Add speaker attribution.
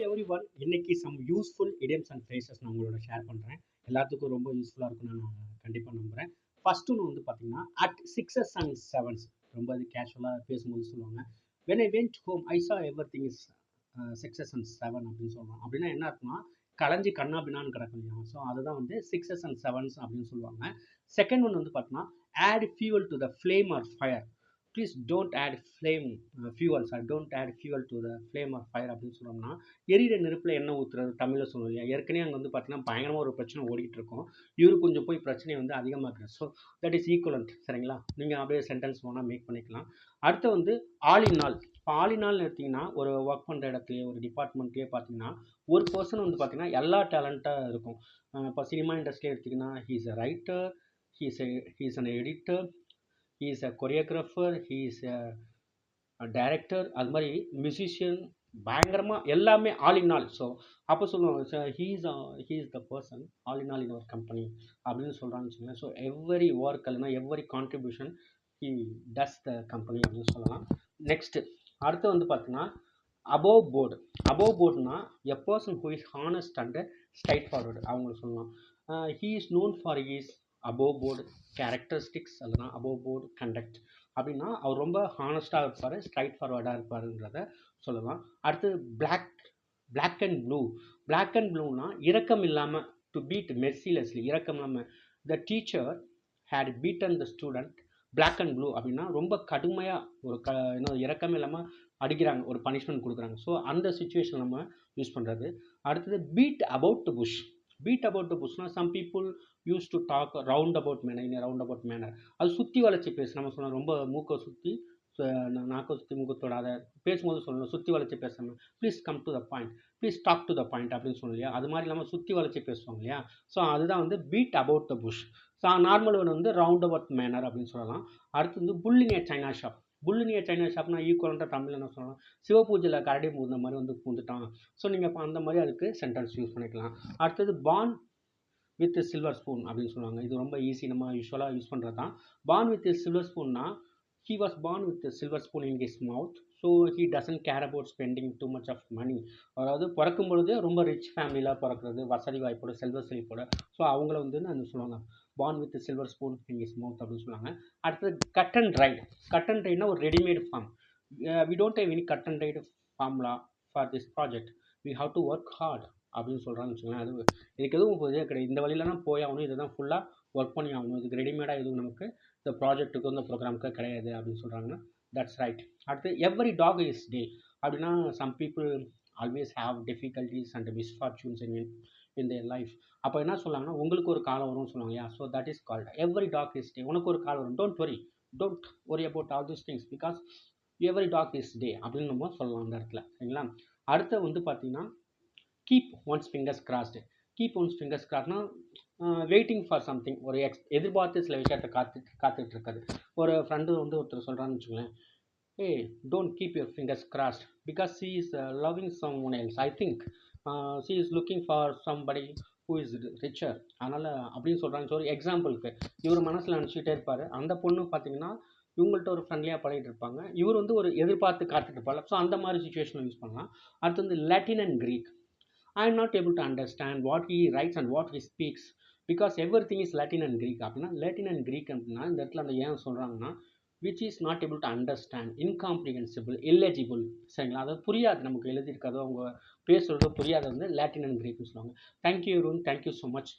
Speaker 1: Everyone. இன்னைக்கு some useful idioms and phrases நான் உங்களோட ஷேர் பண்ணுறேன். எல்லாத்துக்கும் ரொம்ப யூஸ்ஃபுல்லாக இருக்கும்னு நான் கண்டிப்பாக நம்புகிறேன். ஃபர்ஸ்ட் ஒன்று வந்து பார்த்தீங்கன்னா அட் சிக்ஸஸ் அண்ட் செவன்ஸ், ரொம்ப அது கேஷுவலாக பேசும்போது சொல்லுவாங்க. When I went home I saw everything is sixes and seven அப்படின்னு சொல்லுவாங்க. அப்படின்னா என்ன இருக்குன்னா கலைஞ்சி கண்ணாபின்னான்னு கிடக்கும் இல்லையா? ஸோ அதுதான் வந்து சிக்ஸஸ் அண்ட் செவன்ஸ் அப்படின்னு சொல்லுவாங்க. செகண்ட் ஒன்று வந்து பார்த்தீங்கன்னா add fuel to the flame or fire. Please don't add flame fuel sir, don't add fuel to the flame or fire அப்படின்னு சொன்னோம்னா எரியிற நெருப்பில் எண்ணெய் ஊற்றுறது தமிழில் சொல்லணும் இல்லையா? ஏற்கனவே அங்கே வந்து பார்த்தீங்கன்னா பயங்கரமாக ஒரு பிரச்சனை ஓடிட்டு இருக்கும். இவரு கொஞ்சம் போய் பிரச்சனையை வந்து அதிகமாக்குறது. So that is equivalent. சரிங்களா? நீங்கள் அப்படியே சென்டென்ஸ் வேணால் மேக் பண்ணிக்கலாம். அடுத்து வந்து ஆல் இன் ஆல். இப்போ ஆல் இன் ஆல் எடுத்திங்கன்னா ஒரு ஒர்க் பண்ணுற இடத்துலையே ஒரு டிபார்ட்மெண்ட்லேயே பார்த்தீங்கன்னா ஒரு பர்சன் வந்து பார்த்தீங்கன்னா எல்லா டேலண்ட்டாக இருக்கும். இப்போ சினிமா இண்டஸ்ட்ரியே எடுத்திங்கன்னா he is a writer, he is an editor, he is a choreographer, he is a director, அது மாதிரி மியூசிஷியன், பயங்கரமாக எல்லாமே ஆல் இன் ஆல். ஸோ அப்போ சொல்லுவாங்க he is the person all in all in our company அப்படின்னு சொல்கிறான்னு வச்சுக்கோங்களேன். So every work இல்லைனா every contribution he does the company அப்படின்னு சொல்லலாம். நெக்ஸ்ட்டு அடுத்து வந்து பார்த்தீங்கன்னா அபோவ் போர்டு. அபோவ் போர்டுனா a person who is honest and straightforward அவங்கள சொல்லலாம். he is known for his above board characteristics இல்லைனா அபோவ் போர்டு கண்டக்ட். அப்படின்னா அவர் ரொம்ப ஹானஸ்டாக இருப்பார், ஸ்ட்ரைட் ஃபார்வர்டாக இருப்பாருன்றத சொல்லலாம். அடுத்து black and blue. Black and ப்ளூனா இரக்கம் இல்லாமல், டு பீட் மெர்சிலெஸ்லி, இரக்கம் இல்லாமல். The teacher had beaten the student black and blue அப்படின்னா ரொம்ப கடுமையாக ஒரு இரக்கம் இல்லாமல் அடிக்கிறாங்க, ஒரு பனிஷ்மெண்ட் கொடுக்குறாங்க. ஸோ அந்த சுச்சுவேஷன் நம்ம யூஸ் பண்ணுறது. அடுத்தது beat about the bush. Beat about the புஷ்னா some people use to talk round about manner, in round about manner. அது சுற்றி வளைச்சி பேசு. நம்ம சொன்னால் ரொம்ப மூக்கை சுற்றி நாக்கை சுற்றி முகத்தோட அதை பேசும்போது சொல்லணும், சுற்றி வளைச்சி பேசணும். Please come to the point, please talk to the point அப்படின்னு சொல்லணும் இல்லையா? அது மாதிரி இல்லாமல் சுற்றி வளைச்சி பேசுவாங்க இல்லையா? ஸோ அதுதான் வந்து beat about the bush. So normal ஒன்று வந்து ரவுண்ட் அபவுட் மேனர் அப்படின்னு சொல்லலாம். அடுத்து வந்து pulling a China shop. Pulling a China ஷாப்னா ஈக்குவலண்ட்டாக தமிழ் என்ன சொல்லலாம், சிவபூஜையில் கரடி பூந்த மாதிரி வந்து பூந்துட்டான். ஸோ நீங்கள் இப்போ அந்த மாதிரி அதுக்கு சென்டென்ஸ் யூஸ் பண்ணிக்கலாம். அடுத்தது பார்ன் வித் சில்வர் ஸ்பூன் அப்படின்னு சொல்லுவாங்க. இது ரொம்ப ஈஸி, நம்ம யூஸ்வலாக யூஸ் பண்ணுறது தான். பார்ன் வித் சில்வர் ஸ்பூன்னா he was born with a silver spoon in his mouth, so he doesn't care about spending too much of money. அதாவது பிறக்கும் பொழுது ரொம்ப ரிச் ஃபேமிலியில் பிறக்கிறது, வசதி வாய்ப்போட செல்வ செழிப்போட. ஸோ அவங்கள வந்து நான் சொல்லுவாங்க born with silver spoon in his mouth அப்படின்னு சொல்லுவாங்க. அடுத்தது cut and right. Cut and ரைட்னா ஒரு readymade form. We don't have any cut and right formula for this project, we have to work hard அப்படின்னு சொல்கிறான்னு வச்சுக்கோங்களேன். அது இதுக்கு எதுவும் இதே கிடையாது, இந்த வழியில தான் போய் ஆகணும், இதை தான் ஃபுல்லாக ஒர்க் பண்ணி ஆகணும், இதுக்கு ரெடிமேடாக எதுவும் நமக்கு இந்த ப்ராஜெக்ட்டுக்கு இந்த ப்ரோக்ராமுக்கு கிடையாது அப்படின்னு சொல்கிறாங்க. That's right. அடுத்து எவ்ரி டாக் இஸ் டே. அப்படின்னா some people always have difficulties and misfortunes in their life. அப்போ என்ன சொல்லாங்கன்னா உங்களுக்கு ஒரு காலம் வரும்னு சொல்லுவாங்க. Yeah, so that is called every dog is day. உனக்கு ஒரு காலம் வரும். Don't worry about all these things because every dog is day அப்படின்னு நம்ம சொல்லலாம் அந்த இடத்துல. சரிங்களா? அடுத்து வந்து பார்த்தீங்கன்னா keep one's fingers crossed. Keep one's fingers கிராஸ்னா waiting for something, ஒரு எதிர்பார்த்து சில விஷயத்தை காத்துட்டு இருக்காது. ஒரு ஃப்ரெண்டு வந்து ஒருத்தர் சொல்கிறான்னு வச்சுக்கோங்களேன், ஏ don't keep your fingers crossed because she is loving someone else, I think she is looking for somebody who is richer, அதனால் அப்படின்னு சொல்கிறாங்க. ஸோ ஒரு எக்ஸாம்பிளுக்கு இவர் மனசில் நினச்சிக்கிட்டே இருப்பார். அந்த பொண்ணு பார்த்தீங்கன்னா இவங்கள்ட்ட ஒரு ஃப்ரெண்ட்லியாக பழகிட்டு இருப்பாங்க, இவர் வந்து ஒரு எதிர்பார்த்து காத்துட்டு இருப்பாங்க. ஸோ அந்த மாதிரி சுச்சுவேஷனில் யூஸ் பண்ணலாம். அடுத்து வந்து Latin and Greek. I am not able to understand what he writes and what he speaks because everything is Latin and Greek. அப்படின்னா Latin and Greek அப்படின்னா இந்த இடத்துல அந்த ஏன் சொல்கிறாங்கன்னா which is not able to understand, incomprehensible, illegible. சரிங்களா? அதாவது புரியாது, நமக்கு எழுதியிருக்காதோ அவங்க பேசுகிறதோ புரியாத வந்து லாட்டின் அண்ட் கிரீக்னு சொல்லுவாங்க. Thank you Arun, thank you so much.